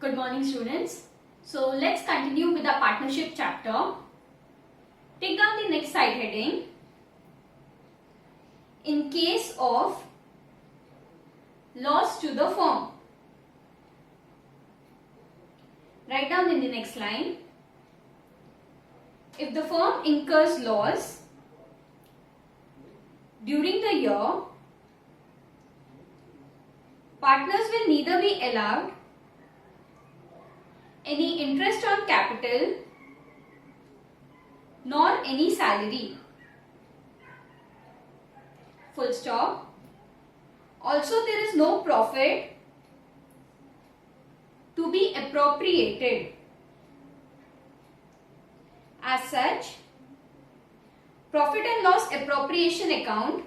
Good morning, students. So let's continue with our partnership chapter. Take down the next side heading. In case of loss to the firm. Write down in the next line. If the firm incurs loss during the year, partners will neither be allowed any interest on capital nor any salary. Full stop. Also, there is no profit to be appropriated. As such, profit and loss appropriation account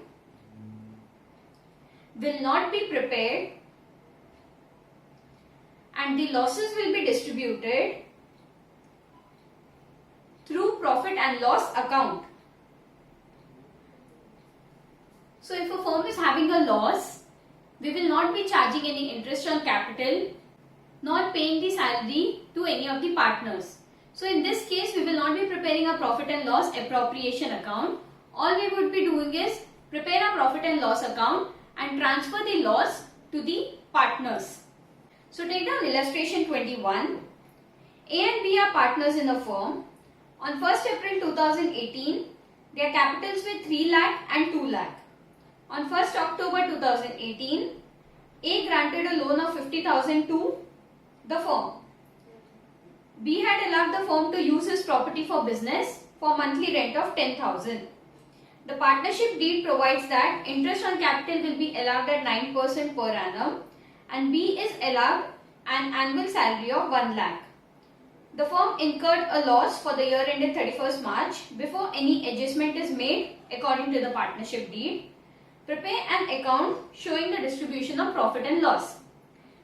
will not be prepared and the losses will be distributed through profit and loss account. So if a firm is having a loss, we will not be charging any interest on capital nor paying the salary to any of the partners. So in this case, we will not be preparing a profit and loss appropriation account. All we would be doing is prepare a profit and loss account and transfer the loss to the partners. So take down illustration 21. A and B are partners in a firm. On 1st April 2018, their capitals were 3 lakh and 2 lakh. On 1st October 2018, A granted a loan of 50,000 to the firm. B had allowed the firm to use his property for business for monthly rent of 10,000. The partnership deed provides that interest on capital will be allowed at 9% per annum and B is allowed an annual salary of 1 lakh. The firm incurred a loss for the year ended 31st March before any adjustment is made according to the partnership deed. Prepare an account showing the distribution of profit and loss.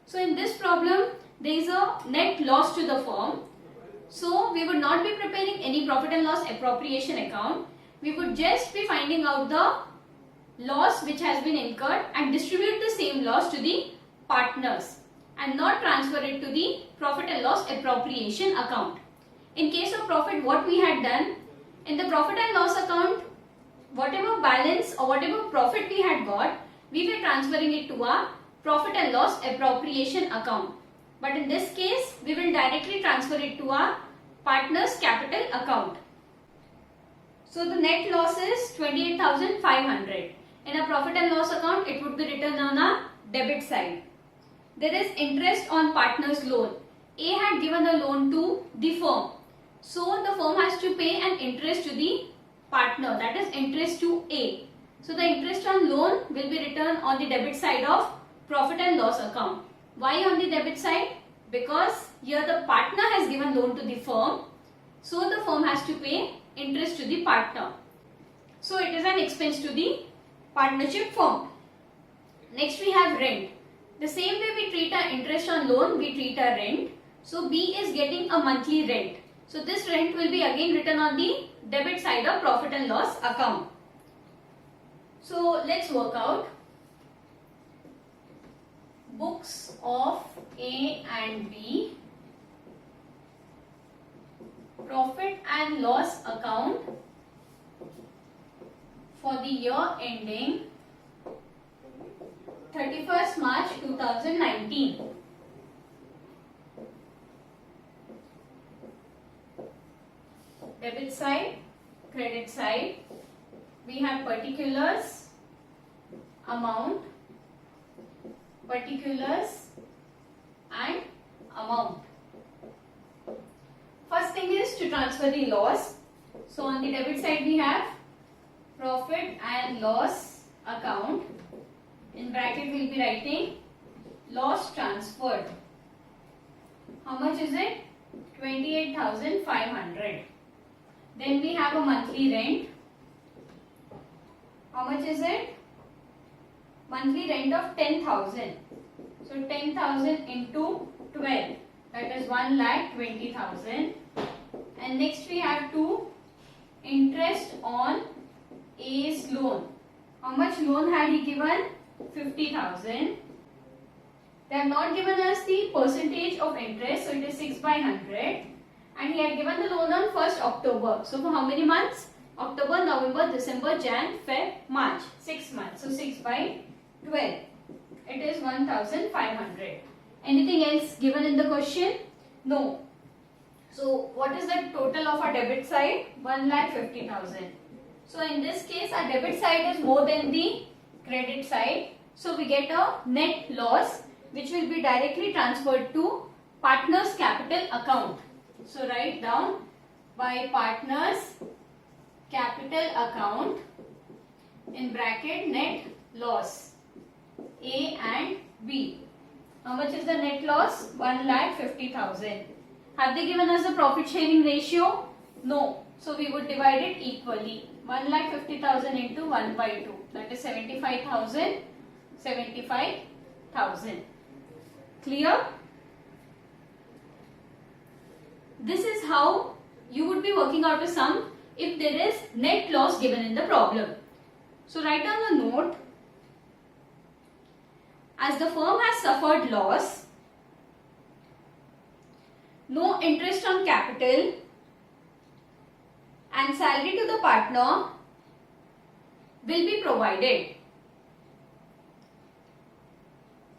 So in this problem, there is a net loss to the firm. So we would not be preparing any profit and loss appropriation account. We would just be finding out the loss which has been incurred and distribute the same loss to the partners and not transfer it to the profit and loss appropriation account. In case of profit, what we had done, in the profit and loss account, whatever balance or whatever profit we had got, we were transferring it to our profit and loss appropriation account. But in this case, we will directly transfer it to our partner's capital account. So the net loss is 28,500. In a profit and loss account, it would be written on a debit side. There is interest on partner's loan. A had given a loan to the firm. So the firm has to pay an interest to the partner, that is interest to A. So the interest on loan will be written on the debit side of profit and loss account. Why on the debit side? Because here the partner has given loan to the firm. So the firm has to pay interest to the partner. So it is an expense to the partnership firm. Next we have rent. The same way we treat our interest on loan, we treat our rent. So B is getting a monthly rent. So this rent will be again written on the debit side of profit and loss account. So let's work out. Books of A and B, profit and loss account for the year ending 31st March 2019. Debit side, credit side, we have particulars, amount, particulars and amount. First thing is to transfer the loss. So on the debit side we have profit and loss account. In bracket we will be writing loss transferred. How much is it? 28,500. Then we have a monthly rent. How much is it? Monthly rent of 10,000. So 10,000 into 12, that is 1,20,000. And next we have to interest on A's loan. How much loan had he given? 50,000. They have not given us the percentage percentage of interest, so it is 6 by 100, and he had given the loan on 1st October. So for how many months? October, November, December, Jan, Feb, March. 6 months. So 6 by 12. It is 1500. Anything else given in the question? No. So what is the total of our debit side? 1,50,000. So in this case our debit side is more than the credit side. So we get a net loss which will be directly transferred to partners capital account. So write down by partners capital account in bracket net loss A and B. How much is the net loss? 1,50,000. Have they given us the profit sharing ratio? No. So we would divide it equally. 1,50,000 into 1 by 2. That is 75,000. 75,000. Clear? This is how you would be working out a sum if there is net loss given in the problem. So write down the note. As the firm has suffered loss, no interest on capital and salary to the partner will be provided.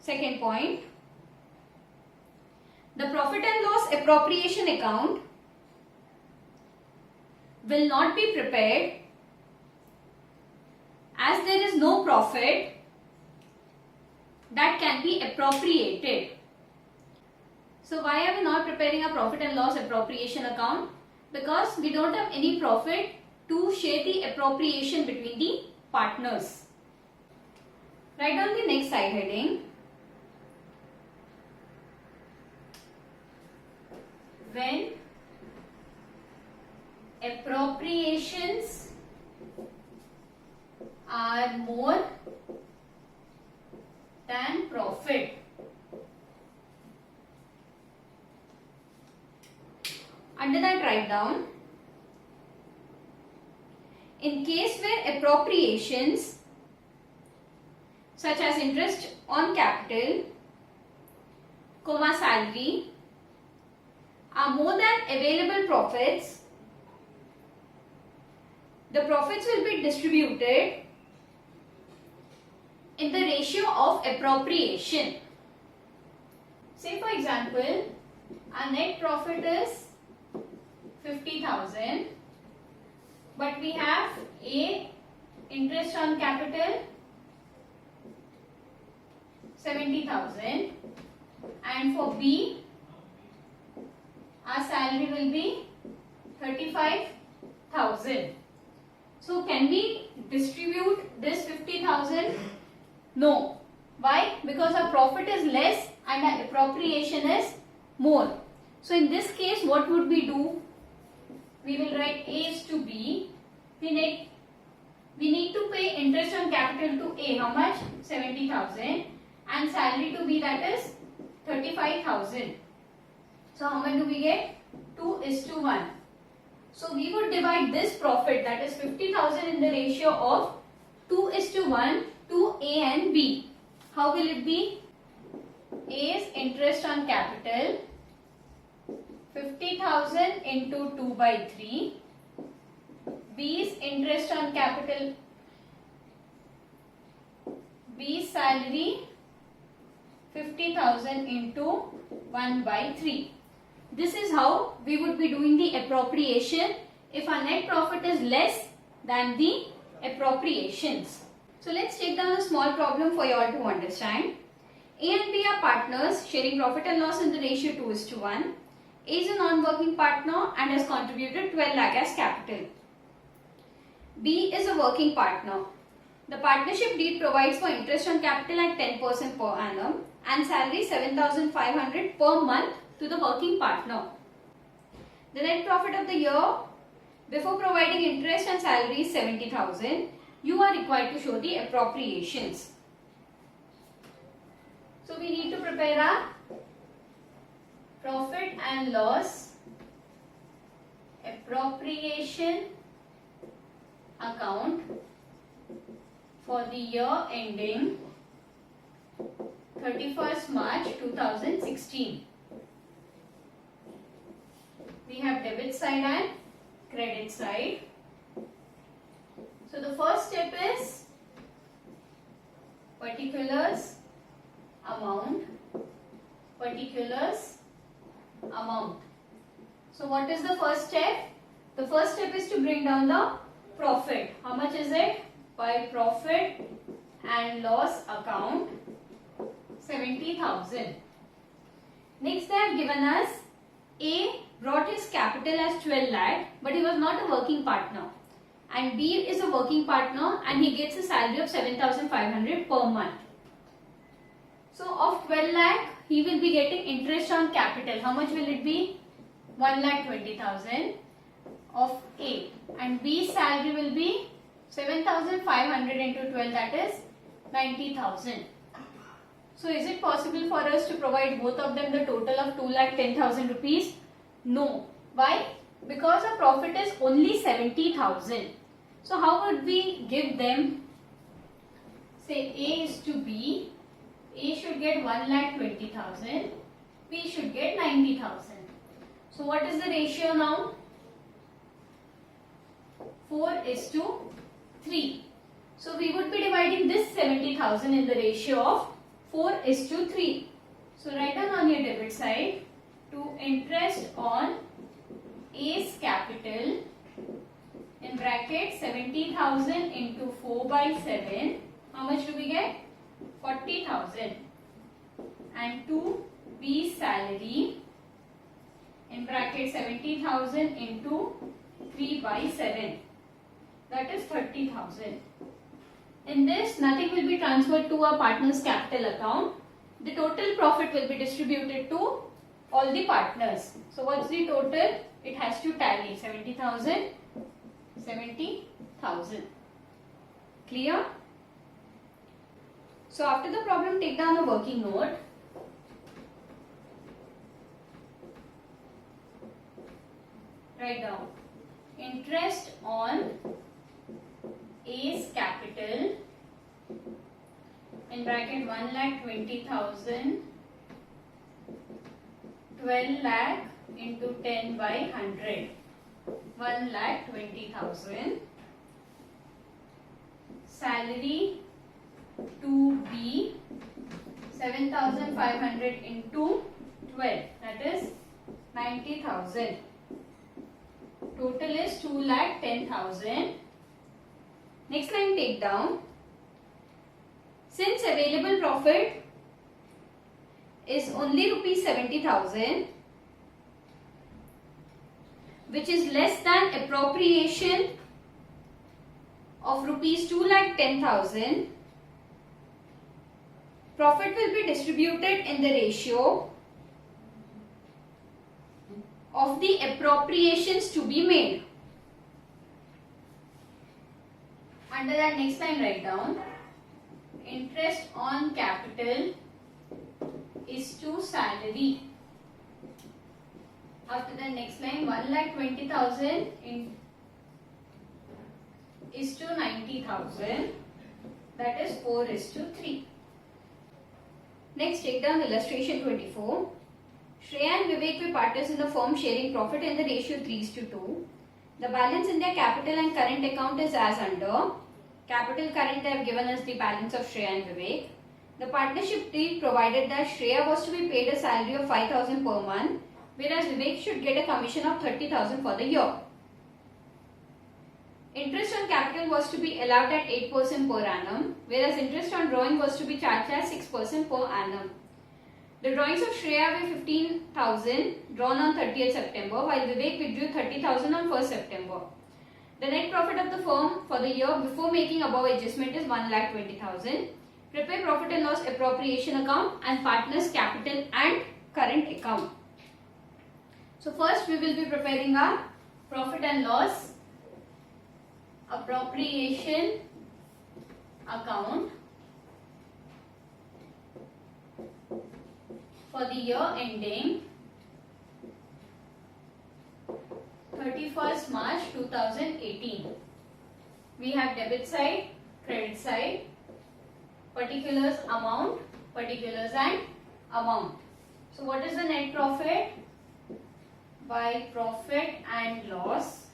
Second point, the profit and loss appropriation account will not be prepared as there is no profit that can be appropriated. So why are we not preparing a profit and loss appropriation account? Because we don't have any profit to share the appropriation between the partners. Write down the next side heading. When appropriations are more than profit, under that write down, in case where appropriations such as interest on capital, salary are more than available profits, the profits will be distributed in the ratio of appropriation. Say for example, our net profit is 50,000, but we have A, interest on capital 70,000, and for B, our salary will be 35,000. So can we distribute this 50,000? No. Why? Because our profit is less and our appropriation is more. So in this case, what would we do? We will write A is to B. We need to pay interest on capital to A. How much? 70,000. And salary to B, that is 35,000. So how much do we get? 2:1. So we would divide this profit, that is 50,000, in the ratio of 2:1 to A and B. How will it be? A's interest on capital 50,000 into 2 by 3. B's interest on capital, B's salary 50,000 into 1 by 3. This is how we would be doing the appropriation if our net profit is less than the appropriations. So let's take down a small problem for you all to understand. A and B are partners sharing profit and loss in the ratio 2:1. A is a non-working partner and has contributed 12 lakh as capital. B is a working partner. The partnership deed provides for interest on capital at 10% per annum and salary 7,500 per month to the working partner. The net profit of the year before providing interest and salary is 70,000. You are required to show the appropriations. So we need to prepare our profit and loss appropriation account for the year ending 31st March 2016. we have debit side and credit side. So the first step is particulars, amount, particulars, amount. So what is the first step? The first step is to bring down the profit. How much is it? By profit and loss account, 70,000. Next they have given us A brought his capital as 12 lakh but he was not a working partner, and B is a working partner and he gets a salary of 7,500 per month. So of 12 lakh he will be getting interest on capital. How much will it be? 1,20,000 of A, and B's salary will be 7,500 into 12, that is 90,000. So is it possible for us to provide both of them the total of 2,10,000 rupees? No. Why? Because our profit is only 70,000. So how would we give them? Say A is to B. A should get 1,20,000. B should get 90,000. So what is the ratio now? 4:3. So we would be dividing this 70,000 in the ratio of 4:3. So write down on your debit side, to interest on A's capital, in bracket 70,000 into 4/7. How much do we get? 40,000. And to B's salary, in bracket 70,000 into 3/7. That is 30,000. In this, nothing will be transferred to our partner's capital account. The total profit will be distributed to all the partners. So what's the total? It has to tally 70,000, 70,000. Clear? So after the problem, take down a working note. Write down interest on A's capital, in bracket 1,20,000, 12 lakh into 10/100, 1,20,000. Salary to B, 7,500 into 12, that is 90,000. Total is 2,10,000. Next line, take down. Since available profit is only rupees 70,000, which is less than appropriation of rupees 2,10,000, profit will be distributed in the ratio of the appropriations to be made. Under that, next line, write down interest on capital is to salary. After the next line, 1,20,000 is to 90,000, that is 4:3. Next, take down illustration 24. Shreya and Vivek were partners in the firm sharing profit in the ratio 3:2. The balance in their capital and current account is as under. Capital current, they have given us the balance of Shreya and Vivek. The partnership deed provided that Shreya was to be paid a salary of 5,000 per month, whereas Vivek should get a commission of 30,000 for the year. Interest on capital was to be allowed at 8% per annum, whereas interest on drawing was to be charged at 6% per annum. The drawings of Shreya were 15,000 drawn on 30th September, while Vivek withdrew 30,000 on 1st September. The net profit of the firm for the year before making above adjustment is 1,20,000. Prepare profit and loss appropriation account and partners capital and current account. So first we will be preparing our profit and loss appropriation account for the year ending 31st March 2018. We have debit side, credit side, particulars amount, particulars and amount. So what is the net profit? by profit and loss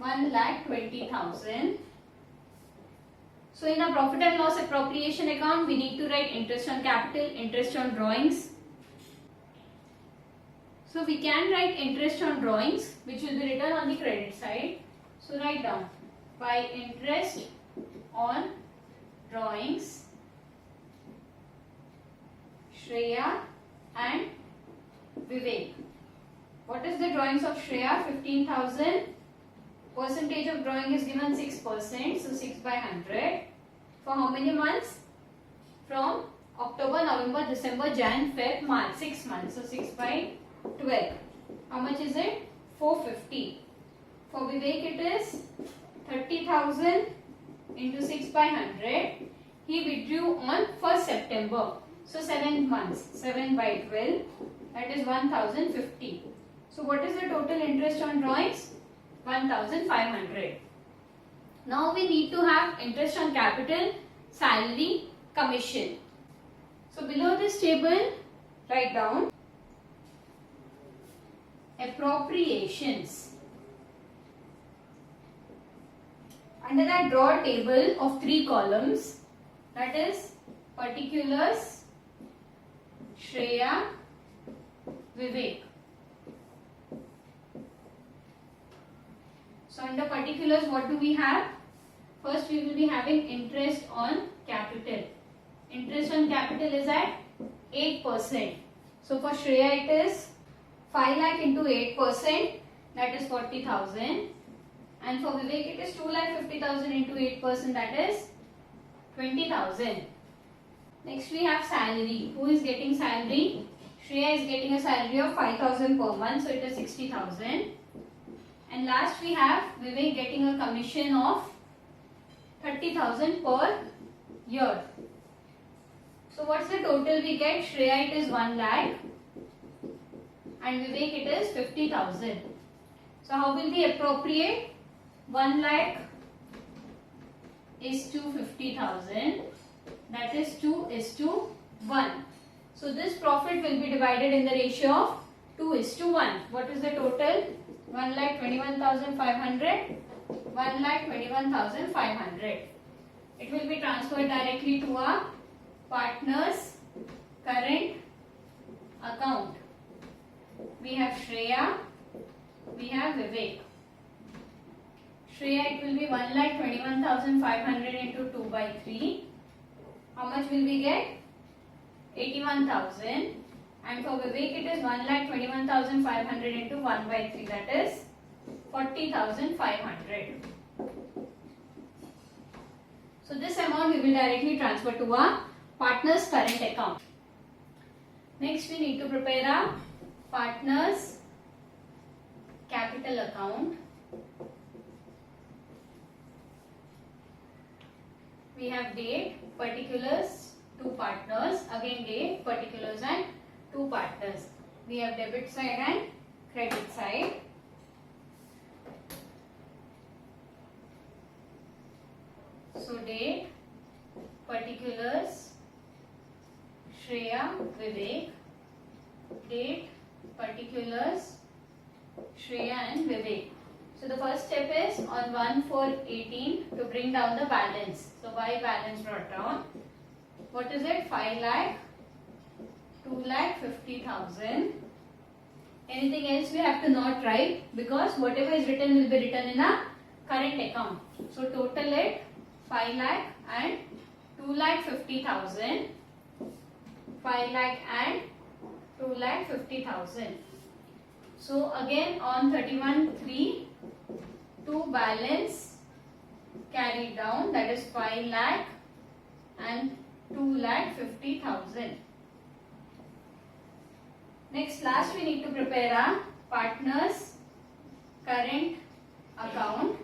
1,20,000. So in a profit and loss appropriation account, we need to write interest on capital, interest on drawings. So we can write interest on drawings, which will be written on the credit side. So write down by interest on drawings, Shreya and Vivek. What is the drawings of Shreya? 15,000. Percentage of drawing is given 6%, so 6 by 100. For how many months? From October, November, December, Jan, Feb, March. 6 months, so 6 by 12. How much is it? 450. For Vivek it is 30,000 into 6 by 100. He withdrew on 1st September. So 7 months. 7 by 12. That is 1,050. So what is the total interest on drawings? 1,500. Now we need to have interest on capital, salary, commission. So below this table, write down appropriations. Under that, draw a table of 3 columns, that is particulars, Shreya, Vivek. So under particulars, what do we have? First we will be having interest on capital. Interest on capital is at 8%. So for Shreya it is 5 lakh into 8%, that is 40,000. And for Vivek it is 2,50,000 into 8%, that is 20,000. Next we have salary. Who is getting salary? Shreya is getting a salary of 5,000 per month, so it is 60,000. And last we have Vivek getting a commission of 30,000 per year. So what's the total we get? Shreya it is 1 lakh and Vivek it is 50,000. So how will we appropriate? 1 lakh is to 50,000, that is 2:1. So this profit will be divided in the ratio of 2:1. What is the total? 1,21,500, 1,21,500. It will be transferred directly to our partner's current account. We have Shreya, we have Vivek. Shreya, it will be 1,21,500 into 2 by 3. How much will we get? 81,000. And for Vivek it is 1,21,500 into 1 by 3, that is 40,500. So this amount we will directly transfer to our partner's current account. Next we need to prepare our partner's capital account. We have date, particulars, 2 partners, again date, particulars and 2 partners. We have debit side and credit side. So date, particulars, Shreya, Vivek. Date, particulars, Shreya and Vivek. So the first step is on 1/4/18 to bring down the balance. So why balance brought down? What is it? 5 lakh, 2,50,000. Anything else we have to not write because whatever is written will be written in a current account. So total it 5 lakh and 2,50,000. 5 lakh and 2,50,000. So again on 31/3, 2 balance carried down, that is 5 lakh and 2,50,000. Next, last we need to prepare our partner's current account.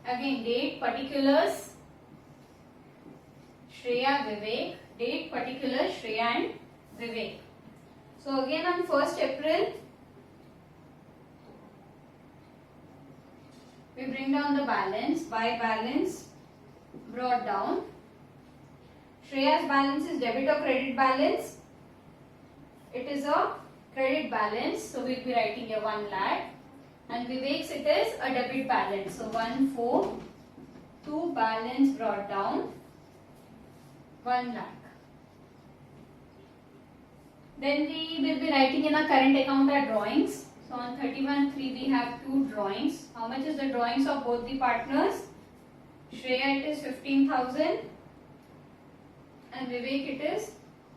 Again date, particulars, Shreya, Vivek. Date, particulars, Shreya and Vivek. So again on 1st April, we bring down the balance. By balance brought down. Shreya's balance is debit or credit balance? It is a credit balance. So we'll be writing here 1 lakh. And Vivek's it is a debit balance. So 142 balance brought down 1 lakh. Then we will be writing in our current account our drawings. So on 31/3 we have 2 drawings. How much is the drawings of both the partners? Shreya it is 15,000 and Vivek it is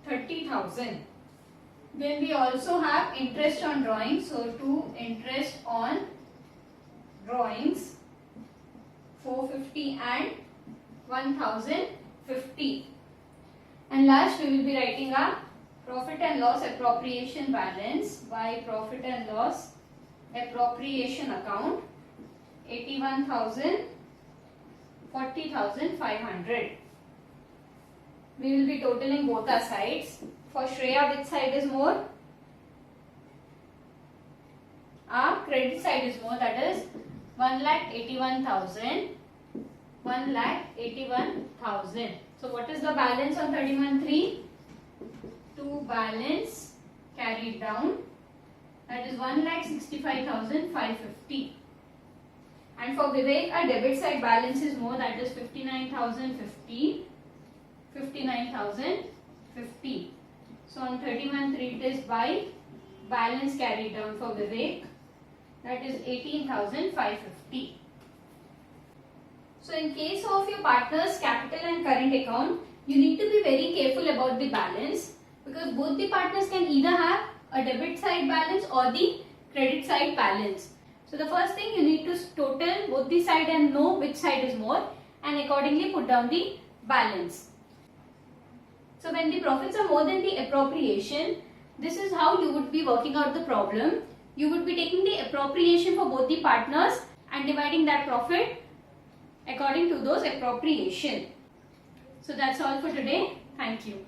30,000. Then we also have interest on drawings. So 2 interest on drawings 450 and 1050. And last we will be writing our profit and loss appropriation balance by profit and loss appropriation account 81,000, 40,500. We will be totaling both our sides. For Shreya, which side is more? Our credit side is more, that is 1,81,000, 1,81,000. So what is the balance on 31/3? 2 balance carried down, that is 1,65,550. And for Vivek, our debit side balance is more, that is 59,050, 59,050. So on 31/3 it is by balance carried down for Vivek, that is 18,550. So in case of your partner's capital and current account, you need to be very careful about the balance, because both the partners can either have a debit side balance or the credit side balance. So the first thing, you need to total both the side and know which side is more, and accordingly put down the balance. So when the profits are more than the appropriation, this is how you would be working out the problem. You would be taking the appropriation for both the partners and dividing that profit according to those appropriation. So that's all for today. Thank you.